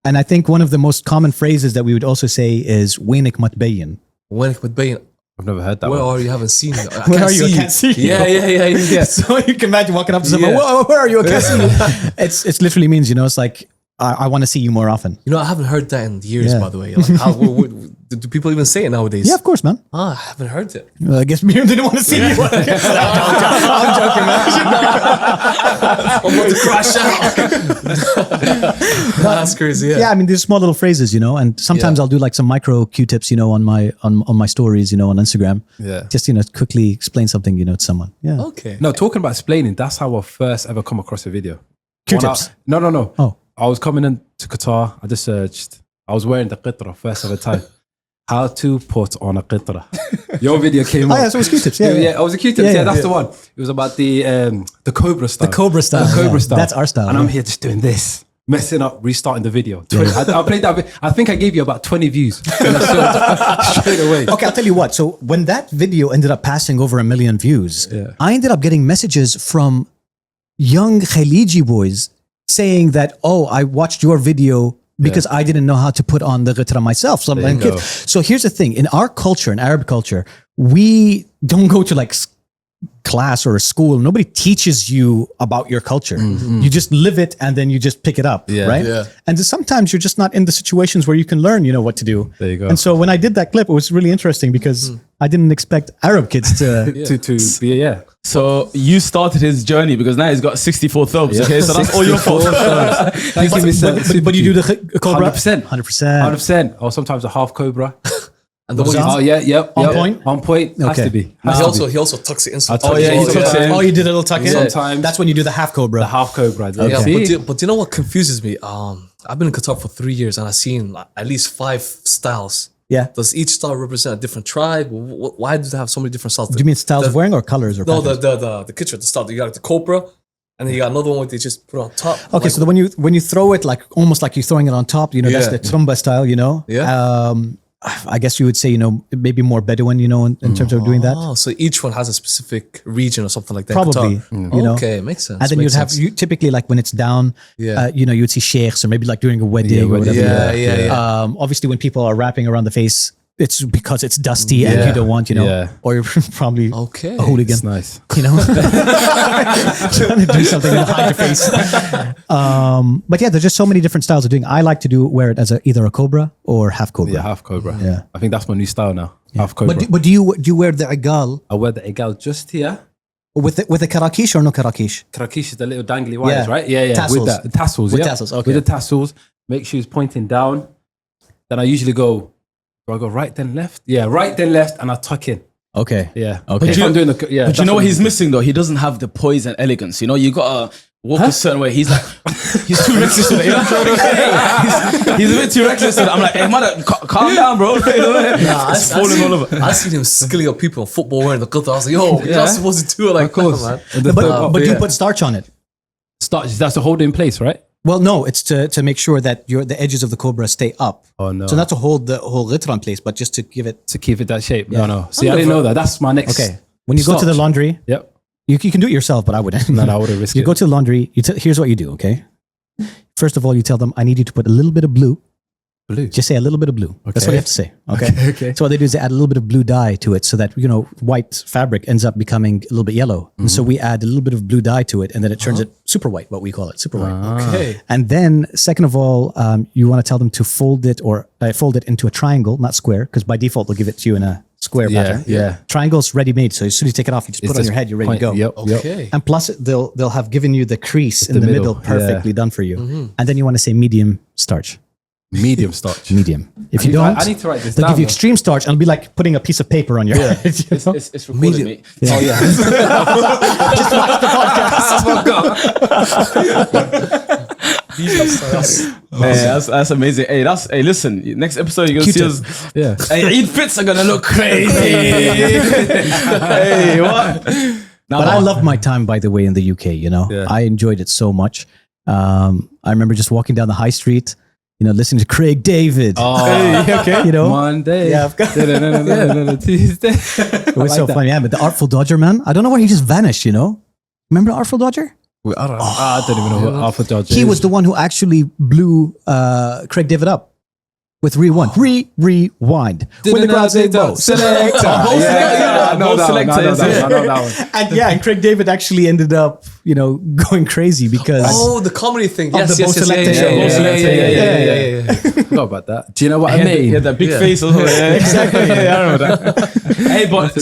And I think one of the most common phrases that we would also say is وينك متبين. وينك متبين. I've never heard that. Where one. are you? Haven't seen you. Where are you? I can't see you. Yeah. So you can imagine walking up to someone, where are you? I can't see you. It literally means, it's like, I want to see you more often. I haven't heard that in years, by the way. Like, do people even say it nowadays? Yeah, of course, man. I haven't heard it. Well, I guess Miriam didn't want to see you. I'm joking, man. I'm about to crash out. That's crazy. Yeah, I mean, these small little phrases, and sometimes I'll do like some micro Q-tips, on my stories, on Instagram. Yeah. Just, quickly explain something, to someone. Yeah. Okay. No, talking about explaining, that's how I first ever come across a video. Q-tips? No. Oh. I was coming into Qatar. I just searched. I was wearing the qitra first ever time. How to put on a qitra. Your video came up. Oh, yeah, so it was Q-tips. Yeah. It was a Q-tips. Yeah, that's the one. It was about the Cobra style. The Cobra style. The Cobra style. That's our style. And I'm here just doing this. Messing up, restarting the video. I played that. I think I gave you about 20 views. Straight away. Okay, I'll tell you what. So when that video ended up passing over 1 million views, I ended up getting messages from young Khaliji boys saying that, I watched your video because I didn't know how to put on the ghitra myself. So, so here's the thing. In our culture, in Arab culture, we don't go to like class or a school. Nobody teaches you about your culture. You just live it and then you just pick it up, right? Yeah. And sometimes you're just not in the situations where you can learn, what to do. There you go. And so when I did that clip, it was really interesting because I didn't expect Arab kids to... to be. So you started his journey because now he's got 64 thumbs. Okay, so that's all your fault. Thank you, Mr. But you do the Cobra? 100%. 100%. 100%. Or sometimes a half Cobra. And the one Ramzan? Oh yeah, yep. On yep. point? On point. Has Okay. to be. he Has to also be. he also tucks it inside. Oh, yeah, he tucks it in. Oh, you did a little tuck in? Sometimes. That's when you do the half cobra. The half cobra. Yeah, See? but do you know what confuses me? I've been in Qatar for 3 years and I've seen like, at least 5 styles. Yeah. Does each style represent a different tribe? Why do they have so many different styles? Do you mean styles of wearing or colors or No, patterns? the kitchen, the style. You got the Cobra, and then you got another one they just put on top. Okay, Like, so when you throw it like almost like you're throwing it on top, you know, that's Yeah. the trumba style, you know. Yeah. I guess you would say, you know, maybe more Bedouin, you know, in terms of doing that. Oh, so each one has a specific region or something like that. Probably, Qatar. you know. Okay, makes sense. And then makes you'd have sense. you typically like when it's down, Yeah. you know, you'd see sheikhs or maybe like during a wedding or whatever. Yeah. Obviously, when people are wrapping around the face, it's because it's dusty and you don't want, you know, Yeah. or you're probably Okay. a hooligan, It's nice. you know, trying to do something to hide your face. But yeah, there's just so many different styles of doing. I like to wear it as either a cobra or half cobra. Yeah, half cobra. Yeah. I think that's my new style now. Half cobra. But do you wear the igal I wear the egal just here. with the karakish or no karakish? Karakish is the little dangly wires, Yeah. right? Yeah, yeah. Tassels. With the tassels. With yeah. tassels, okay. With the tassels. Make sure it's pointing down. Then I usually go right then left. Yeah, right then left, and I tuck in. Okay. Yeah. Okay. If I'm doing the yeah. But you know what he's missing? missing though? He doesn't have the poise and elegance. You know, you gotta walk a certain way. He's like, he's too reckless with it. You know? he's a bit too reckless with it. I'm like, hey, mother, calm down, bro. It's falling all over. I seen him skilling up people in football wearing the Qatar. I was like, yo, you're not supposed to do it like Of course. that, man. And the third- But do you yeah. put starch on it? starch. That's to hold it in place, right? Well, no, it's to make sure that the edges of the cobra stay up. Oh no. So not to hold the whole ghitra in place, but just to give it. to keep it that shape. No. See, I didn't know that. That's my next. Okay. When you go to the starch. laundry, Yep. you can do it yourself, but I wouldn't. No, I wouldn't risk You it. go to the laundry. Here's what you do. Okay. First of all, you tell them, I need you to put a little bit of blue. Blue. Just say a little bit of blue. That's what Okay. you have to say. Okay. Okay. So what they do is they add a little bit of blue dye to it so that, you know, white fabric ends up becoming a little bit yellow. And so we add a little bit of blue dye to it and then it turns it super white, what we call it, super white. Okay. And then second of all, you want to tell them to fold it into a triangle, not square, because by default, they'll give it to you in a square Yeah, pattern. yeah. Triangle's ready-made. So as soon as you take it off, you just put it on your head, you're ready to go. Yep. Okay. And plus, they'll have given you the crease in the the middle, middle, perfectly done for you. And then you want to say medium starch. Medium starch. Medium. If you need to don't, write- I need to write this they'll down, give you though. extreme starch and it'll be like putting a piece of paper on your head. you know? It's recorded, mate. Oh yeah. Just watch the podcast. Hey, that's amazing. Hey, listen. Next episode, you're gonna see Q-tip. us. Yeah. Hey, Eid fits are gonna look crazy. Hey, what? Now, But I love my time, by the way, in the UK. You know, Yeah. I enjoyed it so much. I remember just walking down the high street, you know, listening to Craig David. Oh, okay. You know, Monday. Yeah, I've got- Tuesday. it was so funny. Yeah, but the Artful Dodger, man, I don't know where he just vanished. You know, remember Artful Dodger? I don't know. I don't even know what Alpha Judge He was the one who actually blew Craig David up with Rewind. Rewind. When the crowd say Bo, selector. Yeah, I know that one. I know that one. And yeah, and Craig David actually ended up, you know, going crazy because Oh, the comedy thing. Of Yes, the yes, Bo yes, Selector yeah, show. yeah, Bo Selector, yeah. Forgot about that. Do you know what I He mean? had that big Yeah. face. Exactly. I remember that. Hey, but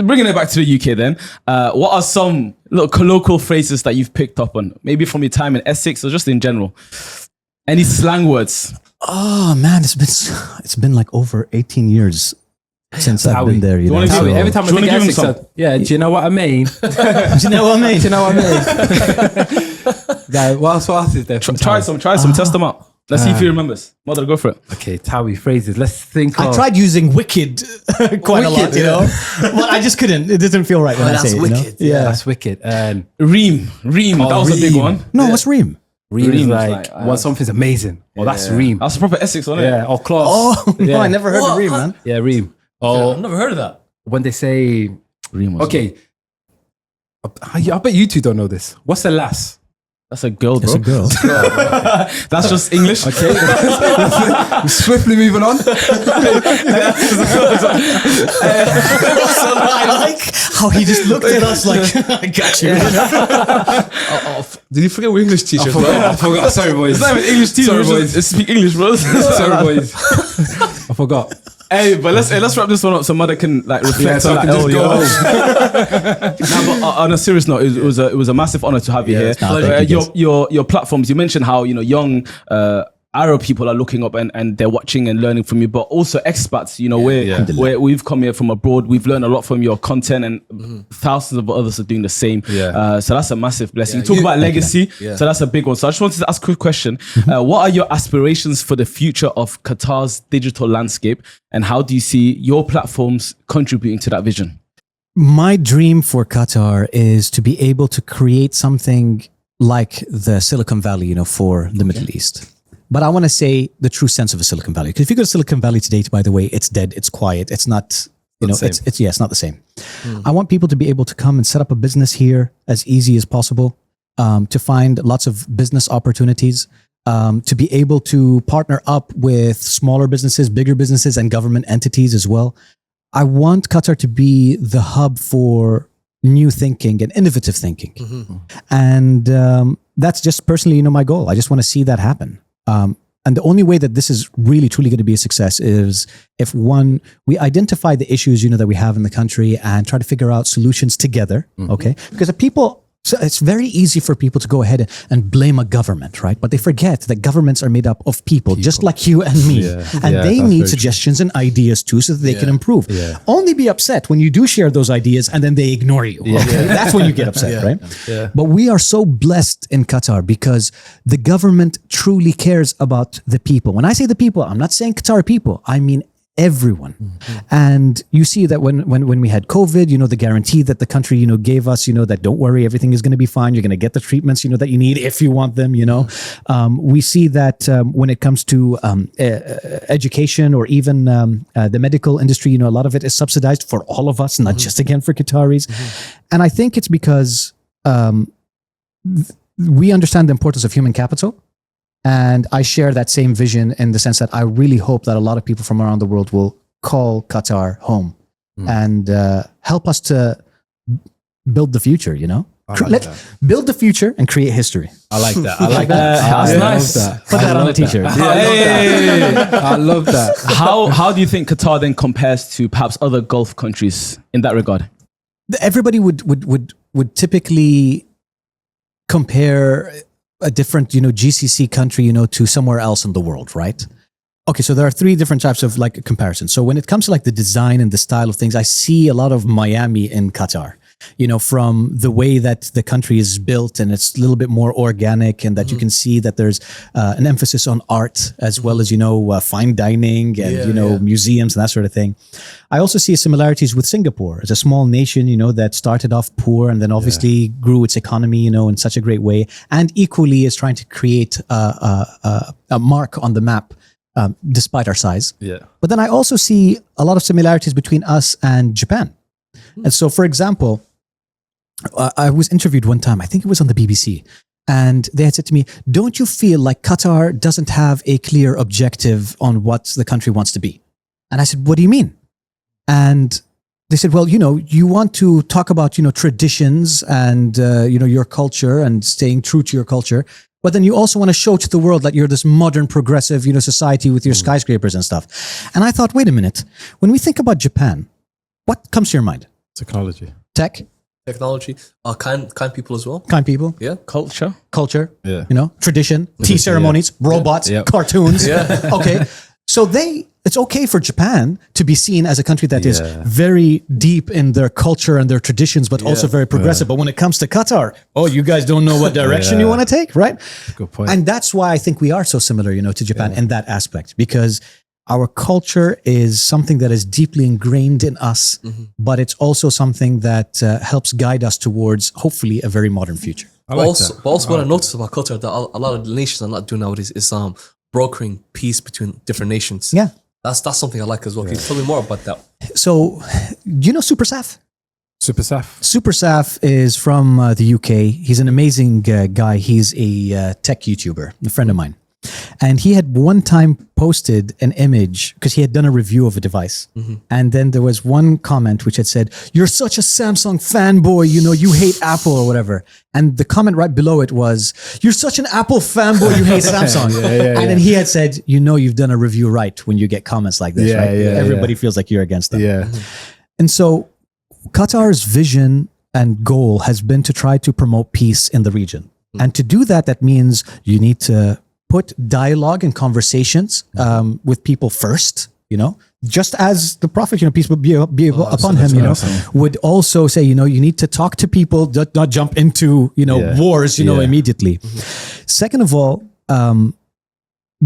bringing it back to the UK then, what are some little colloquial phrases that you've picked up on? Maybe from your time in Essex or just in general? Any slang words? oh man, it's been like over 18 years since I've Howie. been there. You you know, wanna give so- me- Every time I Do you think wanna give him Essex, some? yeah, do you know what I mean? Do you know what I mean? Do you know what I mean? Yeah, what else is there? from Try Towie? some, test them out. Let's see if he remembers. Mother, go for it. Okay, Towie phrases. Let's think I of. tried using wicked quite a lot, Wicked, you know, but I just couldn't. It didn't feel right when I that's say it. You know? wicked. Yeah. That's wicked. And Ream. That was a big ream. one. No, what's Reem? ream is Ream is like, like, when something's amazing. Oh, that's ream. That's a proper Essex one, Yeah, or class. Oh no, Yeah. I never heard What? of Reem, man. Yeah, ream. I've Or never heard of that. when they say, Ream was okay, I bet you two don't know this. What's the last? That's a girl, bro. It's a girl. That's just English. Okay, swiftly moving on. I like how he just looked at us like, I got you. Did you forget we're English teachers? I forgot. Sorry, boys. It's not even English teacher. Sorry, Sorry, boys. speak English, bro. Sorry, boys. I forgot. Hey, but let's wrap this one up so mother can like reflect so on I that. can just L, go Nah, but on a serious note, it was a massive honor to have you here. it's my pleasure. Thank you, Your platforms. You mentioned how young Arab people are looking up and they're watching and learning from you, but also expats, you know, where we've come here from abroad, we've learned a lot from your content, and thousands of others are doing the same. So that's a massive blessing. You talk about legacy, so that's a big one. So I just wanted to ask a quick question. What are your aspirations for the future of Qatar's digital landscape, and how do you see your platforms contributing to that vision? My dream for Qatar is to be able to create something like the Silicon Valley, you know, for the Middle East. But I want to say the true sense of a Silicon Valley. Because if you go to Silicon Valley today, by the way, it's dead, it's quiet, it's not, you know, it's not the same. I want people to be able to come and set up a business here as easy as possible, to find lots of business opportunities, to be able to partner up with smaller businesses, bigger businesses, and government entities as well. I want Qatar to be the hub for new thinking and innovative thinking. And that's just personally, you know, my goal. I just want to see that happen. And the only way that this is really truly going to be a success is if we identify the issues, you know, that we have in the country and try to figure out solutions together. Okay. Because the people, so it's very easy for people to go ahead and blame a government, right? But they forget that governments are made up of people just like you and me. And they need suggestions and ideas too, so that they can improve. Only be upset when you do share those ideas and then they ignore you. Okay? That's when you get upset, right? But we are so blessed in Qatar because the government truly cares about the people. When I say the people, I'm not saying Qatar people. I mean everyone. And you see that when we had COVID, you know, the guarantee that the country, you know, gave us, you know, that don't worry, everything is going to be fine. You're going to get the treatments, you know, that you need if you want them, you know. We see that when it comes to education or even the medical industry, you know, a lot of it is subsidized for all of us, not just again for Qataris. And I think it's because we understand the importance of human capital. And I share that same vision in the sense that I really hope that a lot of people from around the world will call Qatar home and help us to build the future, you know? Let's build the future and create history. I like that. I like that. That's nice. Put that on the t-shirt. I love that. How do you think Qatar then compares to perhaps other Gulf countries in that regard? Everybody would typically compare a different, you know, GCC country, you know, to somewhere else in the world, right? Okay, so there are three different types of like comparisons. So when it comes to like the design and the style of things, I see a lot of Miami in Qatar, you know, from the way that the country is built and it's a little bit more organic and that you can see that there's an emphasis on art as well as, you know, fine dining and, you know, museums and that sort of thing. I also see similarities with Singapore as a small nation, you know, that started off poor and then obviously grew its economy, you know, in such a great way, and equally is trying to create a mark on the map despite our size. But then I also see a lot of similarities between us and Japan. And so, for example, I was interviewed one time, I think it was on the BBC, and they had said to me, don't you feel like Qatar doesn't have a clear objective on what the country wants to be? And I said, what do you mean? And they said, well, you know, you want to talk about, you know, traditions and, you know, your culture and staying true to your culture. But then you also want to show to the world that you're this modern, progressive, you know, society with your skyscrapers and stuff. And I thought, wait a minute, when we think about Japan, what comes to your mind? Technology. Technology, kind people as well. Kind people. Yeah. Culture. Yeah. You know, tradition, tea ceremonies, robots, cartoons. Okay. So it's okay for Japan to be seen as a country that is very deep in their culture and their traditions, but also very progressive. But when it comes to Qatar, you guys don't know what direction you want to take, right? Good point. And that's why I think we are so similar, you know, to Japan in that aspect, because our culture is something that is deeply ingrained in us, but it's also something that helps guide us towards, hopefully, a very modern future. But also what I noticed about Qatar that a lot of the nations are not doing nowadays is brokering peace between different nations. Yeah. That's something I like as well. Can you tell me more about that? So, do you know Super Saf? Super Saf. Super Saf is from the UK. He's an amazing guy. He's a tech YouTuber, a friend of mine. And he had one time posted an image because he had done a review of a device. And then there was one comment which had said, "You're such a Samsung fanboy, you know, you hate Apple," or whatever. And the comment right below it was, "You're such an Apple fanboy, you hate Samsung." And then he had said, "You know, you've done a review right when you get comments like this, right? Everybody feels like you're against them." And so Qatar's vision and goal has been to try to promote peace in the region. And to do that, that means you need to put dialogue and conversations with people first, you know, just as the Prophet, you know, peace be upon him, you know, would also say, you know, you need to talk to people, not jump into, you know, wars, you know, immediately. Second of all,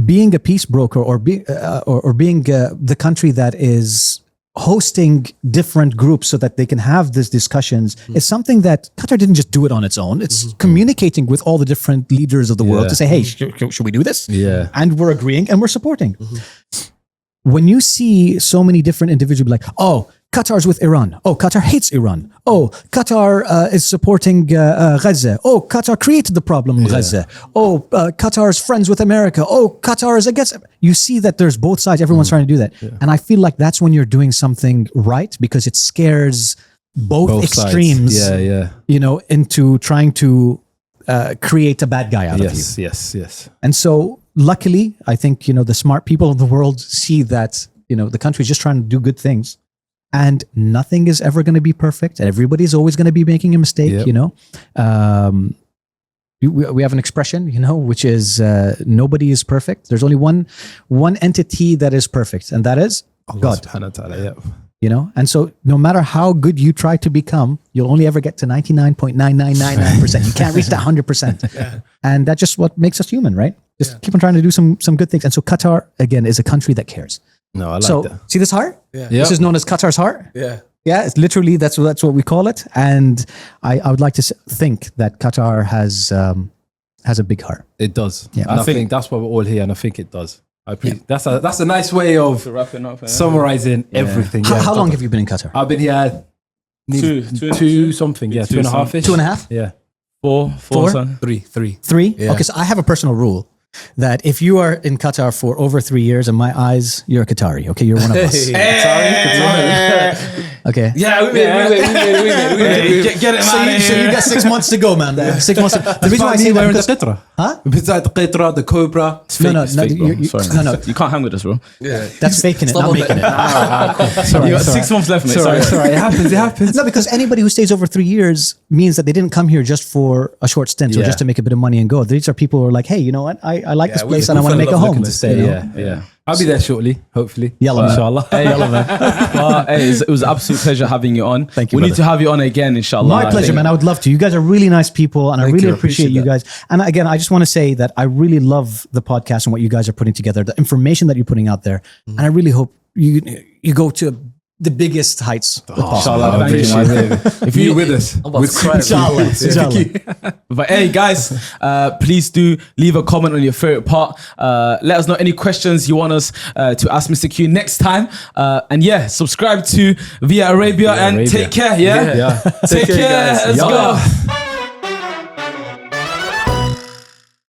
being a peace broker or being the country that is hosting different groups so that they can have these discussions is something that Qatar didn't just do it on its own. It's communicating with all the different leaders of the world to say, hey, should we do this? Yeah. And we're agreeing and we're supporting. When you see so many different individuals like, oh, Qatar's with Iran. Oh, Qatar hates Iran. Oh, Qatar is supporting Gaza. Oh, Qatar created the problem in Gaza. Oh, Qatar's friends with America. Oh, Qatar is against. You see that there's both sides. Everyone's trying to do that. And I feel like that's when you're doing something right, because it scares both extremes, you know, into trying to create a bad guy out of you. Yes. And so luckily, I think, you know, the smart people of the world see that, you know, the country's just trying to do good things. And nothing is ever going to be perfect. Everybody's always going to be making a mistake, you know. We have an expression, you know, which is nobody is perfect. There's only one entity that is perfect, and that is God. You know, and so no matter how good you try to become, you'll only ever get to 99.9999%. You can't reach that 100%. And that's just what makes us human, right? Just keep on trying to do some good things. And so Qatar, again, is a country that cares. No, I like that. See this heart? This is known as Qatar's heart. Yeah. Yeah, it's literally that's what we call it. And I would like to think that Qatar has a big heart. It does. Yeah. And I think that's why we're all here, and I think it does. That's a nice way of wrapping up, summarizing everything. How long have you been in Qatar? I've been here two something. Yeah, 2.5-ish. 2.5? Yeah. Four, son. Three. Yeah. Okay, so I have a personal rule that if you are in Qatar for over 3 years, in my eyes, you're a Qatari. Okay, you're one of us. Okay. Yeah, we made. Get it, So you got 6 months to go, man. 6 months. The reason why I say that because, huh? Besides the Qatra, the Cobra. No, You can't hang with us, bro. Yeah. that's faking it, not making it. You got 6 months left, mate. Sorry. It happens. No, because anybody who stays over 3 years means that they didn't come here just for a short stint or just to make a bit of money and go. These are people who are like, hey, you know what? I like this place and I want to make a home. To stay. Yeah. I'll be there shortly, hopefully. Yellow, inshallah. It was an absolute pleasure having you on. Thank you, We brother. need to have you on again, inshallah. My pleasure, man. I would love to. You guys are really nice people, and I really appreciate you guys. And again, I just want to say that I really love the podcast and what you guys are putting together, the information that you're putting out there, and I really hope you go to the biggest heights possible. Inshallah, thank you, man. If you're with us, Inshallah. But hey, guys, please do leave a comment on your favorite part. Let us know any questions you want us to ask Mr. Q next time. And subscribe to Via Arabia and take care. Yeah. Take care. Let's go.